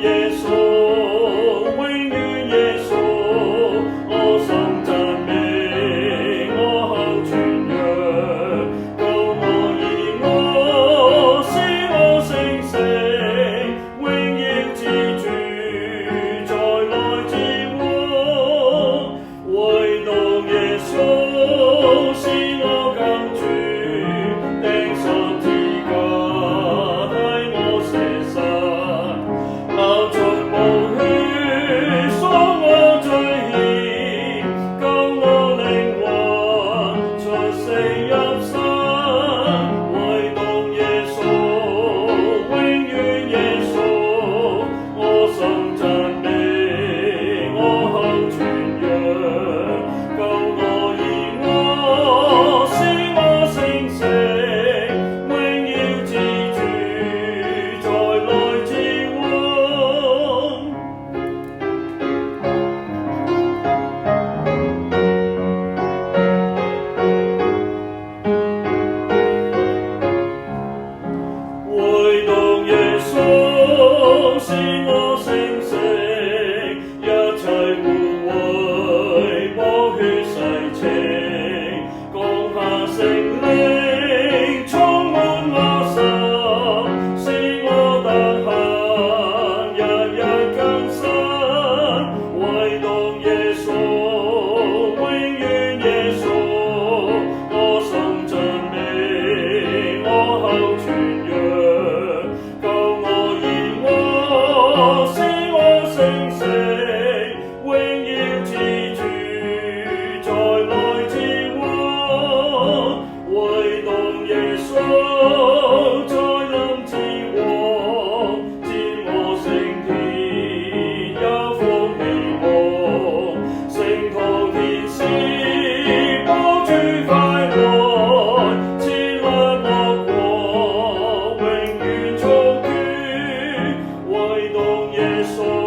耶穌，永遠耶穌，我心讚美，我口傳揚，救我義我，使我成聖，榮耀之主，再來之王，唯獨耶穌是我救主，釘十字架替我捨身，流出寶血贖我罪愆，救我靈魂出死入生，唯獨耶穌，永遠耶穌，我心讚美，我口傳揚，救我義我，使我成聖，榮耀之主，再來之王。唯獨耶穌使我成聖，一切污穢寶血洗清，降下聖靈充滿我心，使我德行日日更新，唯獨耶穌，永遠耶穌，我心讚美，我口傳揚，救我義我，使我成聖，榮耀之主，再來之王，唯獨耶穌再臨之王，知我升天有福希望，聖徒天使幫助快來，賜律我國，永遠操權，唯獨耶穌。